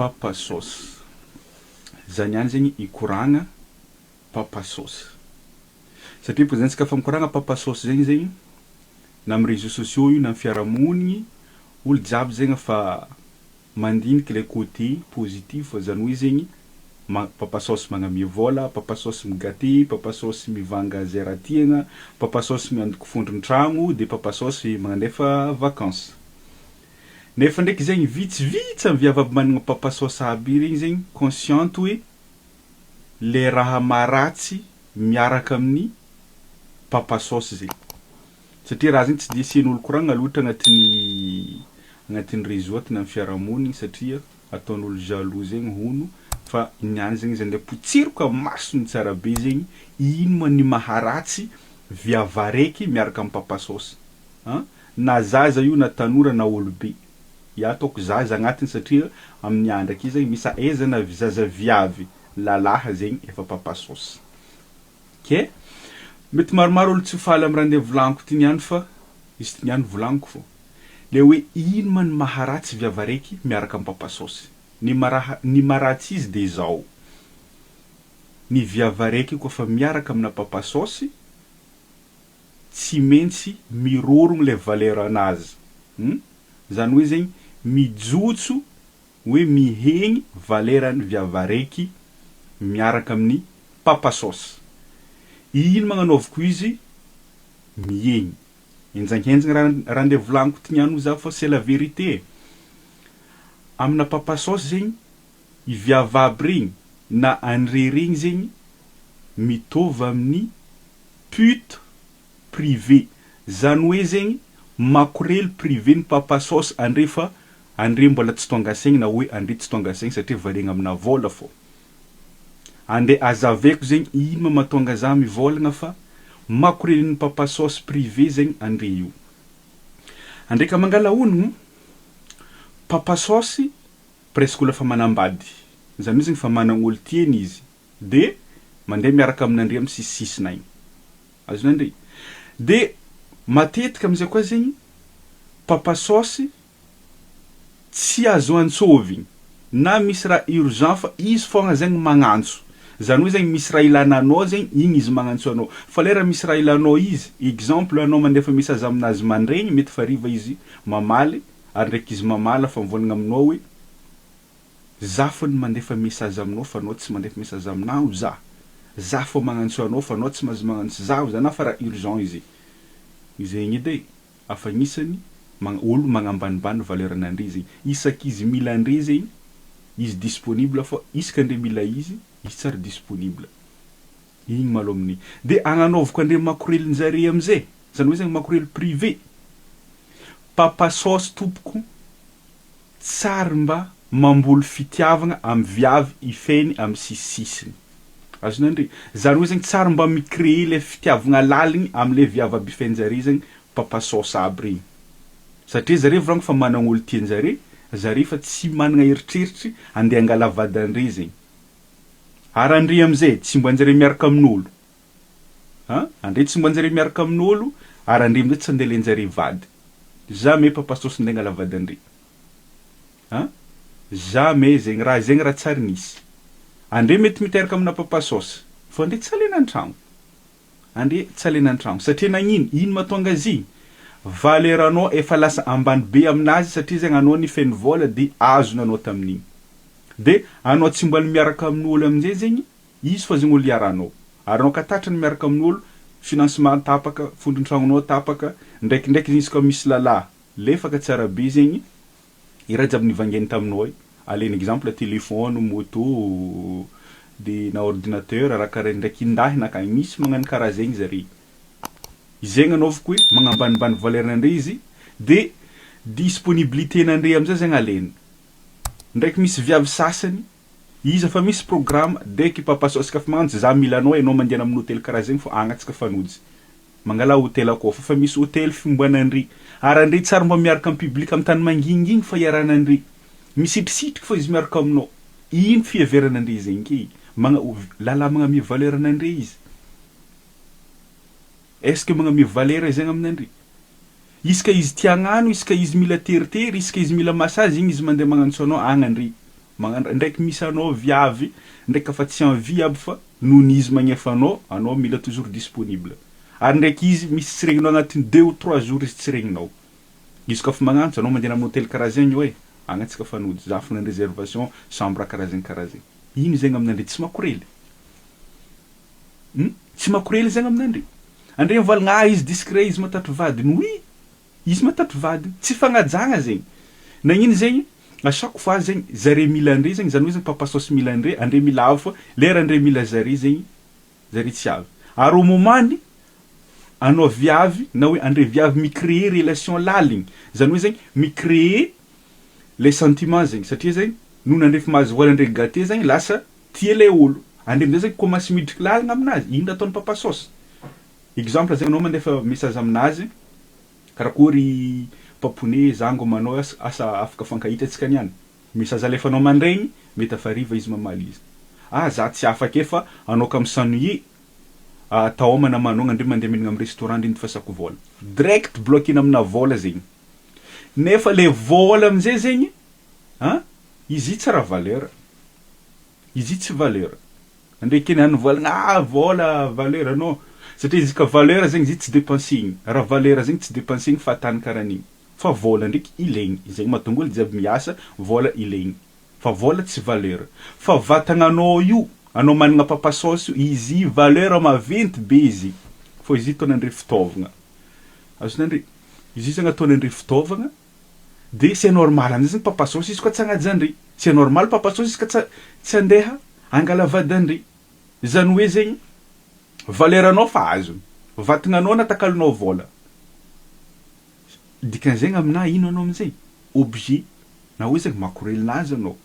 papa sauce. Zany ihany zegny ikoragna papa sauce. Satria pozantsika fa mikoragna papa sauce zegny na amin'ny réseaux sociaux io na amin'ny fiarahamonigny olo jiaby zegny fa mandiniky le côté positif zany hoe zegny papa sauce magnamia vôla, papa sauce migate, papa sauce mivanga zera-tiagna, papa sauce miantoky fondron-tragno, de papa sauce manandefa vacances. Nefa ndraiky zegny vitsivitsy amin'ny viavy managna papa sauce aby regny zegny conscient hoe le raha maratsy miaraka amin'ny papa sauce zegny. Satria raha zegny tsy de asian'olo koragna loatra agnatin'ny réseau na amin'ny fiarahamonigny satria ataon'olo jaloux zegny hono fa niany zegny izy andeha potsiroka masony tsara be zegny ino ma ny maharatsy viavy araiky miaraka amin'ny papa sauce. Na zaza io na tanora na olobe. Ya ataoko zaza agnatiny satria amin'ny andro akeo zegny misy aiza na zaza viavy lalahy zegny efa papa sauce. Ke mety maromaro olo tsy faly amin'ny raha andeha volagniko ty niany fa izy ty niany volagniko fô. Le hoe ino ma ny maharatsy viavy araiky miaraka amin'ny papa sauce. Ny maharatsy izy de zao. Ny viavy araiky koafa miaraka amina papa sauce tsy maintsy mirorogno le valeur anazy. Zany hoe zegny mijotso hoe mihegny valeran'ny viavy araiky miaraka amin'ny papa sauce. Ino magnanaovako izy? Mihegny. Enjankenjagna raha andeha volagniko ty niany za fa c'est la vérité. Amina papa sauce zegny i viavy aby regny na andre regny zegny mitovy amin'ny pute privé. Zany hoe zegny makorely privé ny papa sauce andre fa andre mbola tsy tonga saigny na hoe andre tsy tonga saigny satria valegna amina vôla fô. Ande azaveko zegny ino mahatonga za mivôlagna fa makorely ny papa sauce privé zegny andre io. Andreka mangala honogno papa sauce presque olo fa manambady. Zany hoe zegny fa managna olo tiany izy. De mandeha miaraka amin'andre amin'ny sisisisina igny. Azonandre. De matetika am'izay koa zegny papa sauce tsy azo antsôvigny na misy raha urgent fa izy fogna zegny magnantso. Zany hoe zegny misy raha ilananao zegny igny izy magnantso anao. Fa lera misy raha ilanao izy, exemple anao mandefa message aminazy mandregny mety fa hariva izy mamaly ary ndraiky izy mamala fa mivôlagna aminao hoe za fô ny mandefa message aminao fa anao tsy mandefa message aminahy za. Za fô magnantso anao fa anao tsy mahazo magnantso za za na fa raha urgent izy. Zegny edy afa agnisany olo magnambanimbany valeur an'andre zegny. Isaky mila andre zegny izy disponible fa isaka andre mila izy tsara disponible. Igny malo amin'ny. De agnanaovako andre makorelin-jare am'izay. Zany hoe zegny makorely privé. Papa sauce tompoko tsara mba mamboly fitiavagna amin'ny viavy ifeny amin'ny sisisisiny. Azonandre. Zany hoe zegny tsara mba micréer le fitiavagna laligny am'le viavy aby ifenjare zegny papa sauce aby regny. Satria zare vrangny fa managna olo tianjare, zare fa tsy managna eritreritry andeha angala vadandre zegny. Ary andre am'izay tsy mbo anjare miaraka amin'olo. Andre tsy mbo anjare miaraka amin'olo, ary andre am'izay tsy andeha lenjare vady. Jamais papa sauce andeha angala vadandre. Jamais zegny raha tsara nisy. Andre mety miteraka amina papa sauce, fa andre tsy alena an-tragno. Andre tsy alena an-tragno satria nagnino? Ino mahatonga azy? Valeranao efa lasa ambany be aminazy satria zegny anao nifeny vôla de azonanao tamin'igny. De anao tsy mbola miaraka amin'olo amin'izay zegny, izy fa zegny olo iaranao. Ary anao katatra ny miaraka amin'olo, financement tapaka, fondron-tragnonao tapaka, ndraikindraiky izy koa misy lalahy, lefaka tsara be zegny, i raha jiaby nivangainy taminao io. Alaina exemple téléphone, moto, de na ordinateur, raha karaha ndraiky indahina akagny misy magnano karaha zegny zare. Zegny anaovako hoe magnambanimbany valeran'andre izy, de disponibilité n'andre am'izay zegny alaina. Ndraiky misy viavy sasany, izy fa misy programme dès que papa sauce ka fa magnantso za mila anao enao mandeha amin'ny hôtel karaha zegny fô agnatsika fanojy. Mangala hôtel akao fa misy hôtel fimboan'andre. Ary andre tsara mba miaraka amin'ny public amin'ny tany manginginy fa iaran'andre. Misitrisitriky fa izy miaraka aminao. Ino fiheveran'andre zegny ke? Lala magnamia valeur an'andre izy. Est-ce que magnamia valeur zegny amin'andre? Iska izy tia agnano, iska izy mila teritery, iska izy mila massage, igny izy mandeha magnantso anao agnandre. magnano ndraiky misy anao viavy ndraiky afa tsy envie aby fa noho izy magnefanao anao mila toujours disponible ary ndraiky izy misy tsy regninao agnatiny 2 ou 3 jours izy tsy regninao izy koa fa magnantso anao mandeha amin'ny hôtel karaha zegny hoe agnatsika fanody za fa nandry réservation chambre karaha zegny ino zegny aminandre tsy makorely tsy makorely zegny aminandre andre mivolagna izy discret izy matatry vadiny oui izy matatry vadiny tsy fagnajagna zegny nagnino zegny à chaque fois zegny zare mila andre zegny zany hoe zegny papa sauce mila andre mila avy fa lera andre mila zare zegny zare tsy avy ary au moment-ny anao viavy na hoe andre viavy micréer relation laligny zany hoe zegny micréer les sentiments zegny satria zegny noho nandre fa mahazo vola andre gâté zegny lasa tia le olo andre amizay zegny commence midriky lalagna aminazy ino nataony papa sauce exemple zegny anao mandefa message aminazy karakory papone zango manao asa afaka fankahita atsika niany message alefanao mandregny mety afariva izy mamaly izy za tsy afaka efa anao ka misanuye taomana manao andre mandeha minagna amin'ny restaurant ndry nifasako vola direct bloquena amina vola zegny nefa le vola amizay zegny izy tsy raha valeur izy tsy valeur andre keny hany volagna vola valeur anao satria izy ka valeur zegny izy tsy dépensegny raha valeur zegny tsy dépensegny fa tany karan'igny fa vola ndraiky ilegny zegny mahatonga olo jiaby miasa vola ilegny fa vola tsy valeur fa vatagnanao io anao managna papa sauce izy valeur maventy be izy fô izy ataonandre fitaovagna azonandre izy zegny ataonandre fitaovagna de c'est normal amizay zegny papa sauce izy koa tsy agnajandre c'est normal papa sauce izy ka tsy andeha angala vadandre zany hoe zegny valeur anao fa azony vatagnanao natakalonao vola dikan'zegny amina ino anao amizay obligé na hoe zegny makorelinazy anao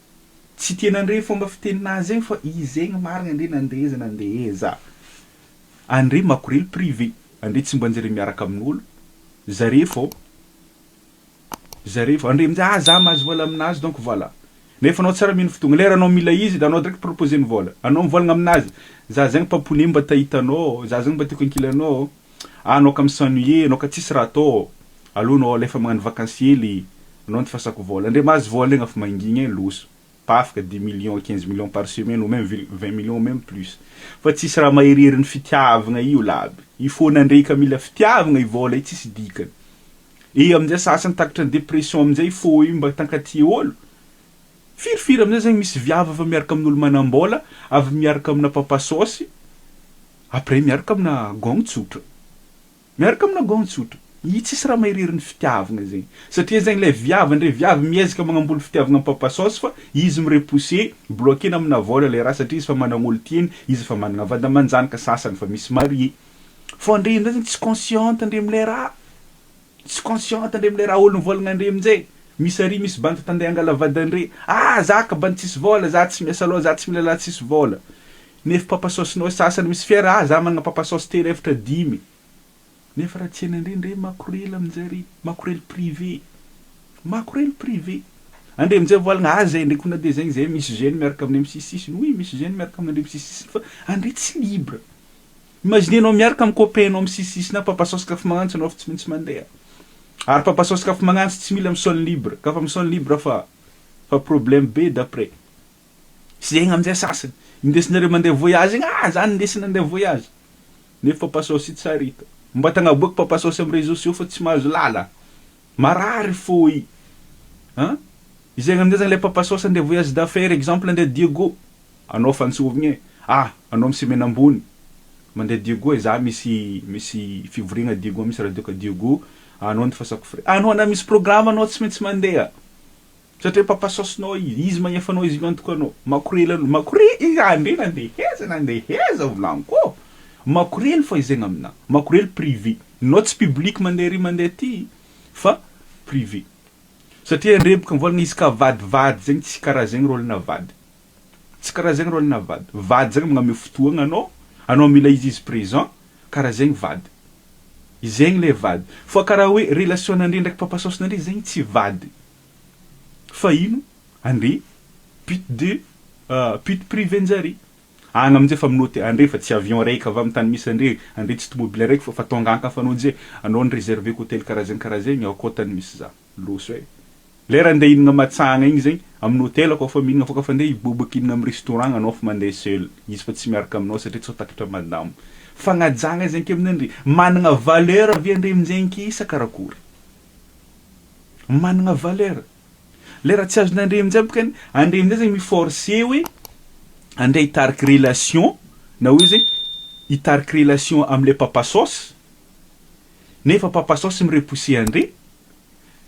tsy tianandre fomba fiteninazy zegny fa izy zegny marigna andre nandeheza andre makorely privé andre tsy mba anjare miaraka amin'olo zare fô andre amizay za mahazo vola aminazy donc voilà nefa anao tsara mino fotoagna lera anao mila izy da anao direct proposer ny vola anao mivolagna aminazy za zegny papone mba tahitanao za zegny mba tiako ankilanao anao ka misanuye anao ka tsisy raha atao allo anao alefa magnano vacanciely anao nifasako vola andre mahazo vola igny afa mangigny loso pas afaka 10 millions 15 millions par semaine ou même 20 millions ou même plus fa tsisy raha maheriheriny fitiavagna io laby il faut nandre ka mila fitiavagna i vola i tsisy dikany amizay sasany takatra dépression amizay fô io mba tankaty olo firifiry amizay zegny misy viavy avy miaraka amin'olo manambola avy miaraka amina papa sauce après miaraka amina gongtsotra i tsisy raha maheriheriny fitiavagna zegny satria zegny le viavy andre viavy miezaka magnamboly fitiavagna amin'ny papa sauce fa izy mirepousser bloquena amina vola le raha satria izy fa managna olo tiany izy fa managna vady amanjanaka sasany fa misy marié fô andre amizay zegny tsy consciente andre amile raha olo nivolagna andre amizay misy ary misy banty tandeha angala vady andre za ka banty tsisy vola za tsy miasa loha za tsy milala tsisy vola nefa papa sauce nao sasany misy fiara za managna papa sauce telo efatra 10 nefa raha tsy hainandre makorely amizare makorely privé andre amizay volagna zay ndraiky na de zegny zay misy jeune miaraka amin'ny M66 oui misy jeune miaraka amin'ny M66 fa andre tsy libre imagine anao miaraka amin'ny copain-nao M66 na papa sauce ka fa magnantso anao fa tsy maintsy mandeha ary papa sauce ka fa magnantso tsy mila misôny libre ka fa misôny libre fa problème be d'après zegny amizay sasany indesinare mandeha voyage zany indesina andeha voyage nefa papa sauce tsy arita mba tagnaboaky papa sauce amin'ny réseaux sociaux fa tsy mahazo lala marary fô zegny amizay zegny le papa sauce andeha voyage d'affaires exemple andeha Diego anao fantsovigny anao misemaine ambony mandeha Diego za misy fivoriagna Diego misy radio ka Diego anao nifasako frais anao na misy programme anao tsy maintsy mandeha satria papa sauce nao izy magnefanao izy antoko anao makorely andre nandeheza volaniko makorely fa izy zegny amina makorely privé nao tsy public mandeha ry mandeha ty fa privé satria andre boka mivolagna izy ka vadivady zegny tsy karaha zegny rôlina vady zegny magname fotoagna anao mila izy présent karaha zegny vady zegny le vady fa karaha hoe relation nandre ndraiky papa sauce nandre zegny tsy vady fa ino andre pute privé njare agny amizay fa aminao andre fa tsy avion raiky avy amin'ny tany misy andre tsy tomobile raiky fa tonganka fa anao je anao ny réservé hôtel karaha zegny akotany misy za loso lera andeha hinagna matsagna igny zegny Amin'ny hôtel koa fa mihinagna fa kafa andeha hiboboka hinagna amin'ny restaurant anao fa mandeha seul. Izy fa tsy miaraka aminao satria tsy ho takatra madamo. Fagnajagna zegny ke amin'andre managna valeur avy andre amin'zegny isa karakory. Managna valeur. Lera tsy azon'andre amin'izay bokany andre amin'izay zegny miforcer hoe andre hitarika relation na hoe zegny hitarika relation am'le papa sauce nefa papa sauce mirepousser andre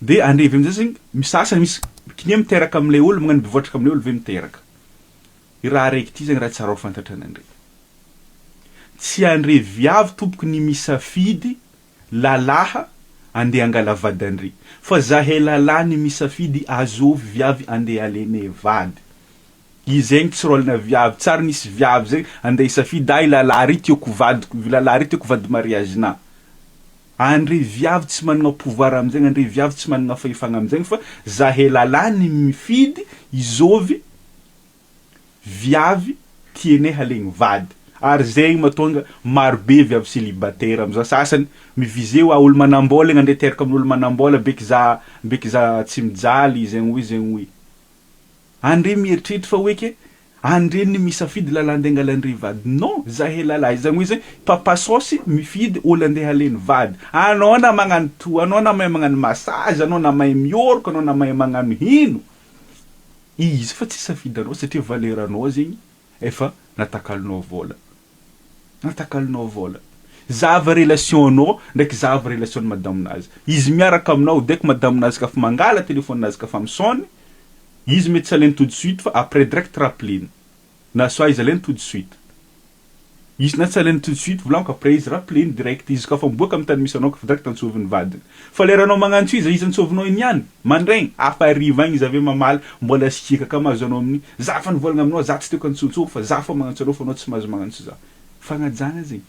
de andre avy amin'izay zegny misasany misy kinia miteraka am'le olo magnano bivotraka am'le olo ve miteraka. I raha araiky ty zegny raha tsara ho fantatran'andre. Tsy andre viavy tompoko ny misafidy lalaha andeha angala vadandre fa zahay lalahy ny misafidy azovy viavy andeha alene vady. I zegny tsy rôlena viavy, tsara nisy viavy zegny andeha isafidy ay lalahy ry tiako vadiko, lalahy ry tiako vady mariage-na. Andre viavy tsy managna pouvoir am'zegny, andre viavy tsy managna fahefagna am'zegny fa zahay lalahy ny mifidy izovy viavy tianay halegny vady. Ary zegny mahatonga marobe viavy célibataire am'zao. Sasany mivize ho olo manambola igny andeha teraka amin'olo manambola beky za tsy mijaly zegny hoe. Andre mieritreritra fa hoe ke andre ny misafidy lalahy andeha angalandre vady. Non, zahay lalahy zany hoe zegny papa sauce mifidy olo andeha haleny vady. Anao na magnano to, anao na mahay magnano massage, anao na mahay mioroko, anao na mahay magnano hino. Izy fa tsy safidy anao satria valeur anao zegny efa natakalinao vola. Natakalinao vola. Zava relation anao ndraiky zava relation ny madamonazy. Izy miaraka aminao dès madamonazy kafa mangala téléphone-nazy kafa misôny, izy mety tsy alainy tout de suite fa après direct rappeliny. Na soit izy alainy tout de suite. Izy na tsy alainy tout de suite volaniko après izy rappeliny direct. Izy kafa miboaka amin'ny tany misy anao kafa direct antsoviny vadiny. Fa leranao magnano izy antsovinao niany mandraigny afa hariva agny izy ave mamaly mbola sikika ka mahazo anao amin'ny za fa nivolagna aminao za tsy tiako antsontsoa fa za fa magnantso anao fa anao tsy mahazo magnantso za. Fagnajagna zegny.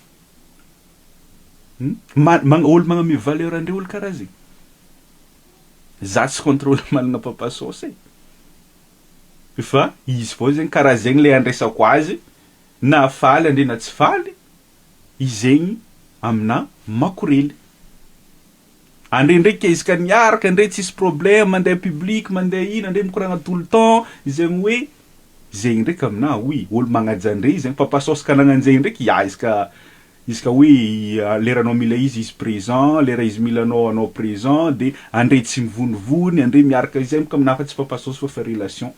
Olo magname valeur andre olo karaha zegny. Za tsy contrôle malagna papa sauce. Fa izy fô zegny karaha zegny le andresako azy na faly andre na tsy faly izy zegny amina makorely. Andre ndraiky izy ka niaraka andre tsisy problème mandeha public mandeha ino andre mikoragna tout le temps zegny hoe zegny ndraiky amina oui olo magnaja andre zegny papa sauce kanagnanjegny ndraiky ya izy ka hoe lera anao mila izy présent, lera izy mila anao présent de andre tsy mivonivony andre miaraka izy zegny amina fa tsy papa sauce fa relation.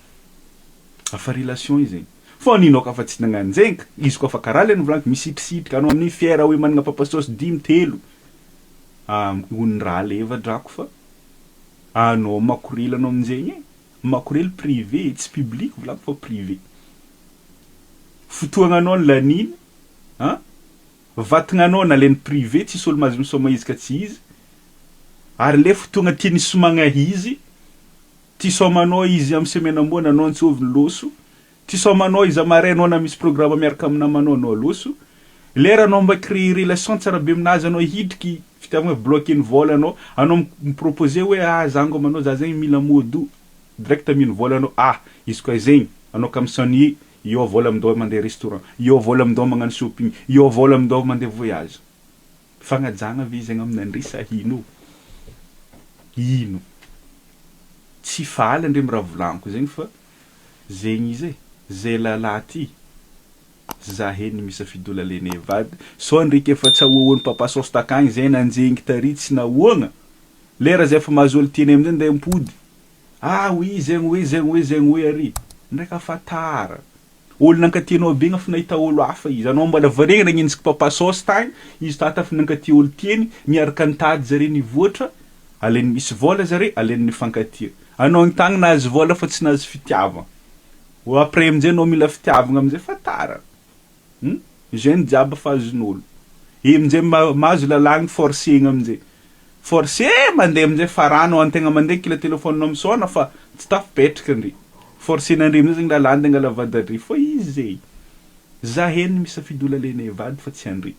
Afa relation izy zegny. Fô ninao kafa tsy nagnano zegny izy koa fa karaha le nivolaniko misitrisitrika anao amin'ny fiera hoe managna papa sauce 5-3 ony raha levadrako fa anao makorely anao aminjegny makorely privé tsy public volaniko fa privé. Fotoagnanao laniny vatagnanao naleny privé tsisy olo mahazo misoma izy ka tsy izy ary le fotoagna tiany somagna izy ty somanao izy amin'ny semaine ambony anao antsoviny loso, ty somanao izy amarainao na misy programme miaraka amin'ny namanao anao loso, lera anao mba créer relation tsara be aminazy anao hidriky fitiavagna bloquer ny vola anao miproposer hoe zango amanao za zegny mila mody direct mino vola anao izy koa zegny anao ka misony io vola amindao mandeha restaurant, io vola amindao magnano shopping, io vola amindao mandeha voyage. Fagnajagna ve zegny amin'andre sa ino? Ino? Tsy faly andre raha volaniko zegny fa zegny izy zay lalahy ty zahay ny misafidy olo alene vady so ndraiky efa tsy ahoany papa sauce takagny zay nanjengny tary tsy nahoagna lera zay efa mahazo olo tiany amin'izay ndeha mipody oui zegny hoe ary ndraiky afa tara olo nankatianao be fa nahita olo hafa izy anao mbola varegny nagnenjiky papa sauce tagny izy tata fa nankatia olo tiany miaraka nitady zare nivoatra alainy misy vola zare alainy nifankatia anao ny tagny nahazo vola fa tsy nahazo fitiavagna après amin'izay anao mila fitiavagna amin'izay fa tara jeune jiaby fa azon'olo amin'izay mahazo lalagny forcegna amin'izay forcé mandeha amin'izay farano antegna mandeha kila téléphone misôna fa tsy tafipetraka andre forcen'andre amin'izay zegny lalagny andeha angala vadandre fô izy zay zahay ny misafidy olo alene vady fa tsy andre.